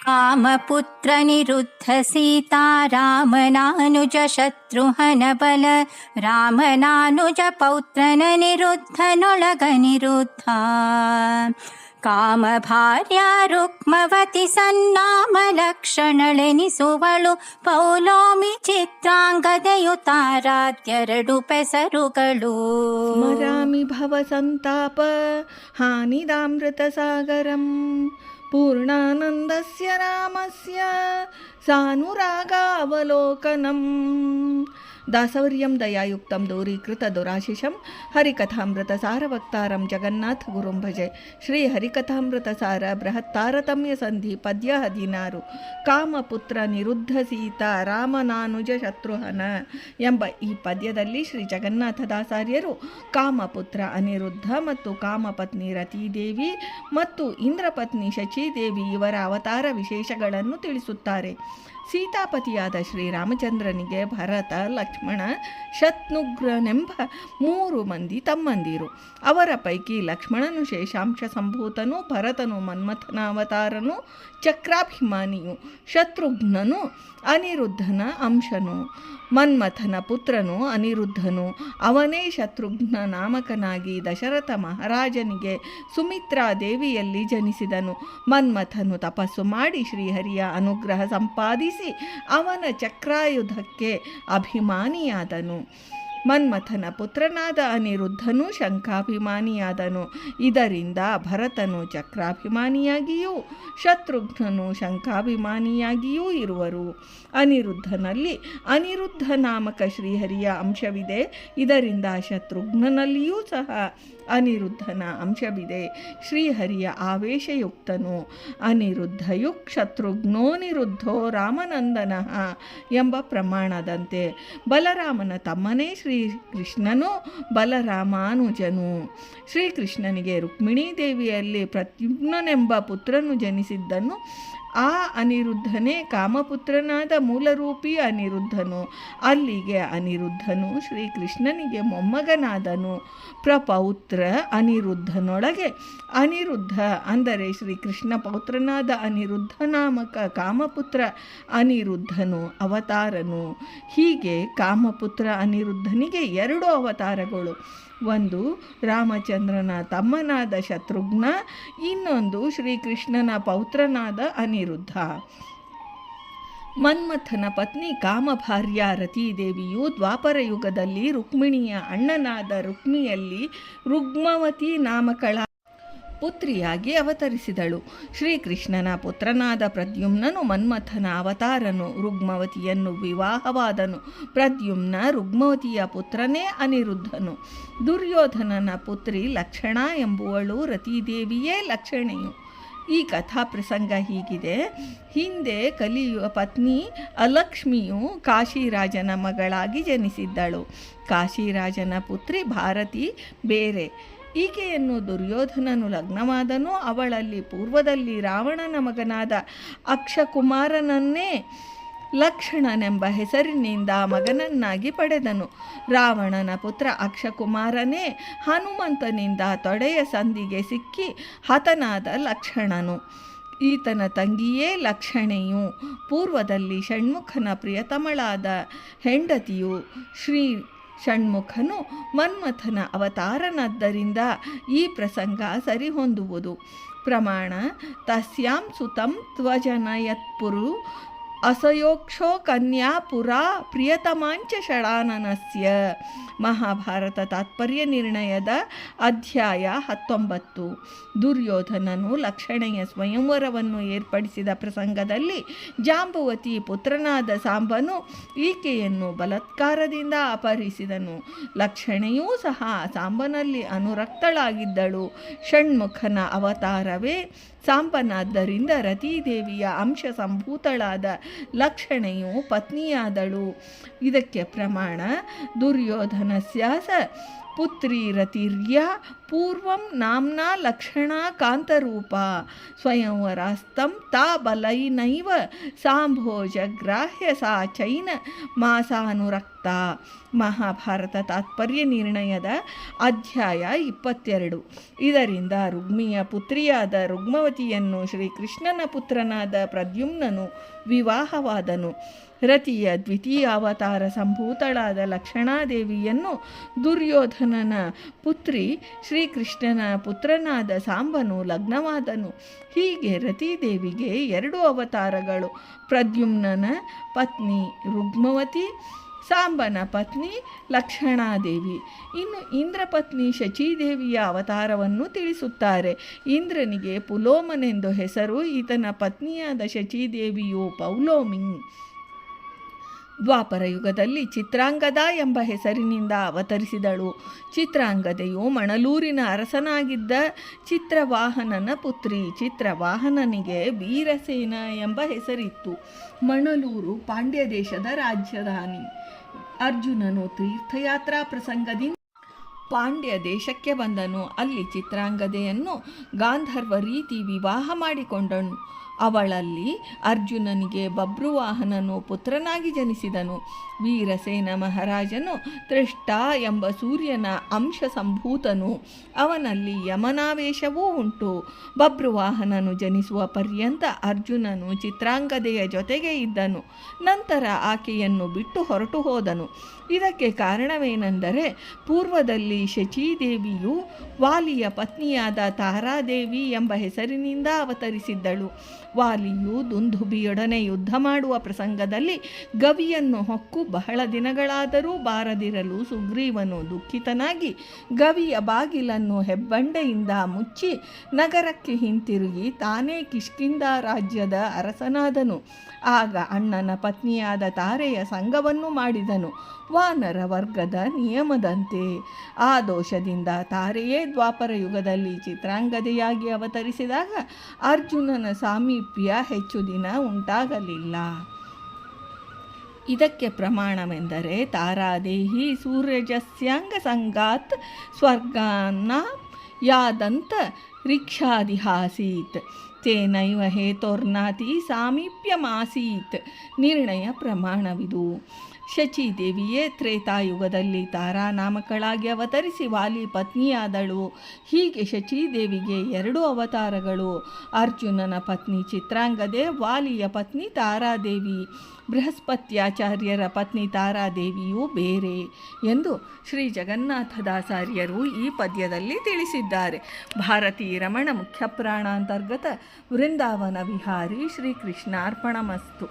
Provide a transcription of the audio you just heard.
ರಾಮಪುತ್ರ ನಿರುದ್ಧ ಸೀತಾ ರಾಮನಾನುಜ ಶತ್ರುಹನ ಬಲ ರಾಮನಾನುಜ ಪೌತ್ರನ ನಿರುದ್ಧನೊಳಗ ನಿರುದ್ಧ ಕಾಮ ಭಾರ್ಯ ರುಕ್ಮವತಿ ಸನ್ನಾಮ ಲಕ್ಷಣಳೆನಿಸುವಳು ಪೌಲೋಮಿ ಚಿತ್ರಾಂಗದೆಯು ತಾರಾದ್ಯರಡು ಪೆಸರುಗಳು ಸ್ಮರಾಮಿ ಭವ ಸಂತಾಪ ಹಾನಿದಾಮೃತ ಸಾಗರಂ ಪೂರ್ಣಾನಂದಸ್ಯ ರಾಮಸ್ಯ ಸಾನುರಾಗಾವಲೋಕನಂ ದಾಸವರ್ಯಂ ದಯಾಯುಕ್ತಂ ದೂರೀಕೃತ ದುರಾಶಿಷಂ ಹರಿಕಥಾಮೃತ ಸಾರವಕ್ತಾರಂ ಜಗನ್ನಾಥ ಗುರುಂ ಭಜೆ. ಶ್ರೀ ಹರಿಕಥಾಮೃತ ಸಾರ ಬೃಹತ್ತಾರತಮ್ಯ ಸಂಧಿ ಪದ್ಯ 16. ಕಾಮಪುತ್ರ ನಿರುದ್ಧ ಸೀತಾ ರಾಮನಾನುಜ ಶತ್ರುಹನ ಎಂಬ ಈ ಪದ್ಯದಲ್ಲಿ ಶ್ರೀ ಜಗನ್ನಾಥದಾಸಾರ್ಯರು ಕಾಮಪುತ್ರ ಅನಿರುದ್ಧ ಮತ್ತು ಕಾಮಪತ್ನಿ ರತೀದೇವಿ ಮತ್ತು ಇಂದ್ರಪತ್ನಿ ಶಚೀದೇವಿ ಇವರ ಅವತಾರ ವಿಶೇಷಗಳನ್ನು ತಿಳಿಸುತ್ತಾರೆ. ಸೀತಾಪತಿಯಾದ ಶ್ರೀರಾಮಚಂದ್ರನಿಗೆ ಭರತ, ಲಕ್ಷ್ಮಣ, ಶತ್ರುಘ್ನನೆಂಬ 3 ಮಂದಿ ತಮ್ಮಂದಿರು. ಅವರ ಪೈಕಿ ಲಕ್ಷ್ಮಣನು ಶೇಷಾಂಶ ಸಂಭೂತನು, ಭರತನು ಮನ್ಮಥನ ಅವತಾರನು, ಚಕ್ರಾಭಿಮಾನಿಯು, ಶತ್ರುಘ್ನನು ಅನಿರುದ್ಧನ ಅಂಶನು, ಮನ್ಮಥನ ಪುತ್ರನು ಅನಿರುದ್ಧನು. ಅವನೇ ಶತ್ರುಘ್ನ ನಾಮಕನಾಗಿ ದಶರಥ ಮಹಾರಾಜನಿಗೆ ಸುಮಿತ್ರಾ ದೇವಿಯಲ್ಲಿ ಜನಿಸಿದನು. ಮನ್ಮಥನು ತಪಸ್ಸು ಮಾಡಿ ಶ್ರೀಹರಿಯ ಅನುಗ್ರಹ ಸಂಪಾದಿಸಿ ಅವನ ಚಕ್ರಾಯುಧಕ್ಕೆ ಅಭಿಮಾನಿಯಾದನು. ಮನ್ಮಥನ ಪುತ್ರನಾದ ಅನಿರುದ್ಧನು ಶಂಖಾಭಿಮಾನಿಯಾದನು. ಇದರಿಂದ ಭರತನು ಚಕ್ರಾಭಿಮಾನಿಯಾಗಿಯೂ ಶತ್ರುಘ್ನನು ಶಂಖಾಭಿಮಾನಿಯಾಗಿಯೂ ಇರುವರು. ಅನಿರುದ್ಧನಲ್ಲಿ ಅನಿರುದ್ಧ ನಾಮಕ ಶ್ರೀಹರಿಯ ಅಂಶವಿದೆ. ಇದರಿಂದ ಶತ್ರುಘ್ನನಲ್ಲಿಯೂ ಸಹ ಅನಿರುದ್ಧನ ಅಂಶವಿದೆ. ಶ್ರೀಹರಿಯ ಆವೇಶಯುಕ್ತನು. ಅನಿರುದ್ಧಯುಕ್ ಶತ್ರುಘ್ನೋನಿರುದ್ಧೋ ರಾಮನಂದನಃ ಎಂಬ ಪ್ರಮಾಣದಂತೆ ಬಲರಾಮನ ತಮ್ಮನೇ ಶ್ರೀಕೃಷ್ಣನು ಬಲರಾಮಾನುಜನು. ಶ್ರೀಕೃಷ್ಣನಿಗೆ ರುಕ್ಮಿಣೀ ದೇವಿಯಲ್ಲಿ ಪ್ರದ್ಯುಮ್ನನೆಂಬ ಪುತ್ರನು ಜನಿಸಿದ್ದನು. ಆ ಅನಿರುದ್ಧನೇ ಕಾಮಪುತ್ರನಾದ ಮೂಲರೂಪಿ ಅನಿರುದ್ಧನು. ಅಲ್ಲಿಗೆ ಅನಿರುದ್ಧನು ಶ್ರೀಕೃಷ್ಣನಿಗೆ ಮೊಮ್ಮಗನಾದನು. ಪ್ರಪೌತ್ರ ಅನಿರುದ್ಧನೊಳಗೆ ಅನಿರುದ್ಧ ಅಂದರೆ ಶ್ರೀಕೃಷ್ಣ ಪೌತ್ರನಾದ ಅನಿರುದ್ಧ ನಾಮಕ ಕಾಮಪುತ್ರ ಅನಿರುದ್ಧನು ಅವತಾರನು. ಹೀಗೆ ಕಾಮಪುತ್ರ ಅನಿರುದ್ಧನಿಗೆ 2 ಅವತಾರಗಳು. ಒಂದು ರಾಮಚಂದ್ರನ ತಮ್ಮನಾದ ಶತ್ರುಘ್ನ, ಇನ್ನೊಂದು ಶ್ರೀಕೃಷ್ಣನ ಪೌತ್ರನಾದ ಅನಿರುದ್ಧ. ಮನ್ಮಥನ ಪತ್ನಿ ಕಾಮಭಾರ್ಯ ರತೀದೇವಿಯು ದ್ವಾಪರ ಯುಗದಲ್ಲಿ ರುಕ್ಮಿಣಿಯ ಅಣ್ಣನಾದ ರುಕ್ಮಿಯಲ್ಲಿ ರುಗ್ಮವತಿ ನಾಮಕಳ ಪುತ್ರಿಯಾಗಿ ಅವತರಿಸಿದಳು. ಶ್ರೀಕೃಷ್ಣನ ಪುತ್ರನಾದ ಪ್ರದ್ಯುಮ್ನನು ಮನ್ಮಥನ ಅವತಾರನು. ರುಗ್ಮವತಿಯನ್ನು ವಿವಾಹವಾದನು. ಪ್ರದ್ಯುಮ್ನ ರುಗ್ಮವತಿಯ ಪುತ್ರನೇ ಅನಿರುದ್ಧನು. ದುರ್ಯೋಧನನ ಪುತ್ರಿ ಲಕ್ಷಣ ಎಂಬುವಳು ರತೀದೇವಿಯೇ ಲಕ್ಷಣೆಯು. ಈ ಕಥಾ ಪ್ರಸಂಗ ಹೀಗಿದೆ. ಹಿಂದೆ ಕಲಿಯುವ ಪತ್ನಿ ಅಲಕ್ಷ್ಮಿಯು ಕಾಶಿರಾಜನ ಮಗಳಾಗಿ ಜನಿಸಿದ್ದಳು. ಕಾಶಿರಾಜನ ಪುತ್ರಿ ಭಾರತಿ ಬೇರೆ. ಈಕೆಯನ್ನು ದುರ್ಯೋಧನನು ಲಗ್ನವಾದನು. ಅವಳಲ್ಲಿ ಪೂರ್ವದಲ್ಲಿ ರಾವಣನ ಮಗನಾದ ಅಕ್ಷಕುಮಾರನನ್ನೇ ಲಕ್ಷಣನೆಂಬ ಹೆಸರಿನಿಂದ ಮಗನನ್ನಾಗಿ ಪಡೆದನು. ರಾವಣನ ಪುತ್ರ ಅಕ್ಷಕುಮಾರನೇ ಹನುಮಂತನಿಂದ ತೊಡೆಯ ಸಂದಿಗೆ ಸಿಕ್ಕಿ ಹತನಾದ ಲಕ್ಷಣನು. ಈತನ ತಂಗಿಯೇ ಲಕ್ಷಣೆಯು. ಪೂರ್ವದಲ್ಲಿ ಷಣ್ಮುಖನ ಪ್ರಿಯತಮಳಾದ ಹೆಂಡತಿಯು. ಶ್ರೀ ಷಣ್ಮುಖನು ಮನ್ಮಥನ ಅವತಾರನಾದ್ದರಿಂದ ಈ ಪ್ರಸಂಗ ಸರಿಹೊಂದುವುದು. ಪ್ರಮಾಣ ತಸ್ಯಾಂ ಸುತಂ ತ್ವಜನಯತ್ಪುರು ಅಸಯೋಕ್ಷೋ ಕನ್ಯಾ ಪುರಾ ಪ್ರಿಯತಮಾಂಚ ಷಡಾನನಸ್ಯ. ಮಹಾಭಾರತ ತಾತ್ಪರ್ಯ ನಿರ್ಣಯದ ಅಧ್ಯಾಯ 19. ದುರ್ಯೋಧನನು ಲಕ್ಷಣೆಯ ಸ್ವಯಂವರವನ್ನು ಏರ್ಪಡಿಸಿದ ಪ್ರಸಂಗದಲ್ಲಿ ಜಾಂಬುವತಿ ಪುತ್ರನಾದ ಸಾಂಬನು ಈಕೆಯನ್ನು ಬಲಾತ್ಕಾರದಿಂದ ಅಪಹರಿಸಿದನು. ಲಕ್ಷಣೆಯೂ ಸಹ ಸಾಂಬನಲ್ಲಿ ಅನುರಕ್ತಳಾಗಿದ್ದಳು. ಷಣ್ಮುಖನ ಅವತಾರವೇ ಸಾಂಬನಾದ್ದರಿಂದ ರತೀದೇವಿಯ ಅಂಶ ಸಂಭೂತಳಾದ ಲಕ್ಷಣೆಯು ಪತ್ನಿಯಾದಳು. ಇದಕ್ಕೆ ಪ್ರಮಾಣ ದುರ್ಯೋಧನಸ್ಯಾಸ ಪುತ್ರಿ ರತಿರ್ಯ ಪೂರ್ವಂ ನಾಮ್ನಾ ಲಕ್ಷಣಾ ಕಾಂತರೂಪ ಸ್ವಯಂವರಾಸ್ತಂ ತಾ ಬಲೈನೈವ ಸಾಂಭೋಜಗ್ರಾಹ್ಯ ಸಾ ಚೈನ ಮಾಸಾನುರಕ್ತ. ಮಹಾಭಾರತ ತಾತ್ಪರ್ಯ ನಿರ್ಣಯದ ಅಧ್ಯಾಯ 22. ಇದರಿಂದ ರುಗ್ಮಿಯ ಪುತ್ರಿಯಾದ ರುಗ್ಮವತಿಯನ್ನು ಶ್ರೀಕೃಷ್ಣನ ಪುತ್ರನಾದ ಪ್ರದ್ಯುಮ್ನನು ವಿವಾಹವಾದನು. ರತಿಯ ದ್ವಿತೀಯ ಅವತಾರ ಸಂಭೂತಳಾದ ಲಕ್ಷಣಾದೇವಿಯನ್ನು ದುರ್ಯೋಧನನ ಪುತ್ರಿ ಶ್ರೀಕೃಷ್ಣನ ಪುತ್ರನಾದ ಸಾಂಬನು ಲಗ್ನವಾದನು. ಹೀಗೆ ರತಿದೇವಿಗೆ 2 ಅವತಾರಗಳು: ಪ್ರದ್ಯುಮ್ನನ ಪತ್ನಿ ರುಗ್ಮವತಿ, ಸಾಂಬನ ಪತ್ನಿ ಲಕ್ಷಣಾದೇವಿ. ಇನ್ನು ಇಂದ್ರ ಪತ್ನಿ ಶಚೀದೇವಿಯ ಅವತಾರವನ್ನು ತಿಳಿಸುತ್ತಾರೆ. ಇಂದ್ರನಿಗೆ ಪುಲೋಮನೆಂದು ಹೆಸರು. ಈತನ ಪತ್ನಿಯಾದ ಶಚೀದೇವಿಯು ಪೌಲೋಮಿ. ದ್ವಾಪರ ಯುಗದಲ್ಲಿ ಚಿತ್ರಾಂಗದ ಎಂಬ ಹೆಸರಿನಿಂದ ಅವತರಿಸಿದಳು. ಚಿತ್ರಾಂಗದೆಯು ಮಣಲೂರಿನ ಅರಸನಾಗಿದ್ದ ಚಿತ್ರವಾಹನನ ಪುತ್ರಿ. ಚಿತ್ರವಾಹನನಿಗೆ ವೀರಸೇನ ಎಂಬ ಹೆಸರಿತ್ತು. ಮಣಲೂರು ಪಾಂಡ್ಯ ದೇಶದ ರಾಜಧಾನಿ. ಅರ್ಜುನನು ತೀರ್ಥಯಾತ್ರಾ ಪ್ರಸಂಗದಿಂದ ಪಾಂಡ್ಯ ದೇಶಕ್ಕೆ ಬಂದನು. ಅಲ್ಲಿ ಚಿತ್ರಾಂಗದೆಯನ್ನು ಗಾಂಧರ್ವ ರೀತಿ ವಿವಾಹ ಮಾಡಿಕೊಂಡನು. ಅವಳಲ್ಲಿ ಅರ್ಜುನನಿಗೆ ಬಭ್ರುವಾಹನನು ಪುತ್ರನಾಗಿ ಜನಿಸಿದನು. ವೀರಸೇನ ಮಹಾರಾಜನು ತ್ರಿಷ್ಟ ಎಂಬ ಸೂರ್ಯನ ಅಂಶ ಸಂಭೂತನು. ಅವನಲ್ಲಿ ಯಮನಾವೇಶವೂ ಉಂಟು. ಬಭ್ರುವಾಹನನು ಜನಿಸುವ ಪರ್ಯಂತ ಅರ್ಜುನನು ಚಿತ್ರಾಂಗದೆಯ ಜೊತೆಗೆ ಇದ್ದನು. ನಂತರ ಆಕೆಯನ್ನು ಬಿಟ್ಟು ಹೊರಟು ಹೋದನು. ಇದಕ್ಕೆ ಕಾರಣವೇನೆಂದರೆ, ಪೂರ್ವದಲ್ಲಿ ಶಚೀದೇವಿಯು ವಾಲಿಯ ಪತ್ನಿಯಾದ ತಾರಾದೇವಿ ಎಂಬ ಹೆಸರಿನಿಂದ ಅವತರಿಸಿದ್ದಳು. ವಾಲಿಯು ದುಂದುಭಿಯೊಡನೆ ಯುದ್ಧ ಮಾಡುವ ಪ್ರಸಂಗದಲ್ಲಿ ಗವಿಯನ್ನು ಹೊಕ್ಕು ಬಹಳ ದಿನಗಳಾದರೂ ಬಾರದಿರಲು ಸುಗ್ರೀವನು ದುಃಖಿತನಾಗಿ ಗವಿಯ ಬಾಗಿಲನ್ನು ಹೆಬ್ಬಂಡೆಯಿಂದ ಮುಚ್ಚಿ ನಗರಕ್ಕೆ ಹಿಂತಿರುಗಿ ತಾನೇ ಕಿಷ್ಕಿಂಧ ರಾಜ್ಯದ ಅರಸನಾದನು. ಆಗ ಅಣ್ಣನ ಪತ್ನಿಯಾದ ತಾರೆಯ ಸಂಗವನ್ನು ಮಾಡಿದನು, ವಾನರ ವರ್ಗದ ನಿಯಮದಂತೆ. ಆ ದೋಷದಿಂದ ತಾರೆಯೇ ದ್ವಾಪರ ಯುಗದಲ್ಲಿ ಚಿತ್ರಾಂಗದೆಯಾಗಿ ಅವತರಿಸಿದಾಗ ಅರ್ಜುನನ ಸಾಮೀಪ್ಯ ಹೆಚ್ಚು ದಿನ ಉಂಟಾಗಲಿಲ್ಲ. ಇದಕ್ಕೆ ಪ್ರಮಾಣವೆಂದರೆ ತಾರಾದೇಹಿ ಸೂರ್ಯಜಸ್ಯಾಂಗ ಸಂಗಾತ್ ಸ್ವರ್ಗಾನ್ನ ಯಾದಂತ ರಿಕ್ಷಾದಿಹಾಸೀತ್ ತೇನೈವ ಹೇತೋರ್ನಾತಿ ಸಾಮೀಪ್ಯಮಾಸೀತ್ ನಿರ್ಣಯ ಪ್ರಮಾಣವಿದು. ಶಚೀದೇವಿಯೇ ತ್ರೇತಾಯುಗದಲ್ಲಿ ತಾರಾನಾಮಕಳಾಗಿ ಅವತರಿಸಿ ವಾಲಿ ಪತ್ನಿಯಾದಳು. ಹೀಗೆ ಶಚೀದೇವಿಗೆ 2 ಅವತಾರಗಳು: ಅರ್ಜುನನ ಪತ್ನಿ ಚಿತ್ರಾಂಗದೆ, ವಾಲಿಯ ಪತ್ನಿ ತಾರಾದೇವಿ. ಬೃಹಸ್ಪತ್ಯಾಚಾರ್ಯರ ಪತ್ನಿ ತಾರಾದೇವಿಯೂ ಬೇರೆ ಎಂದು ಶ್ರೀ ಜಗನ್ನಾಥದಾಸಾರ್ಯರು ಈ ಪದ್ಯದಲ್ಲಿ ತಿಳಿಸಿದ್ದಾರೆ. ಭಾರತೀ ರಮಣ ಮುಖ್ಯಪ್ರಾಣಾಂತರ್ಗತ ವೃಂದಾವನ ವಿಹಾರಿ ಶ್ರೀಕೃಷ್ಣಾರ್ಪಣಮಸ್ತು.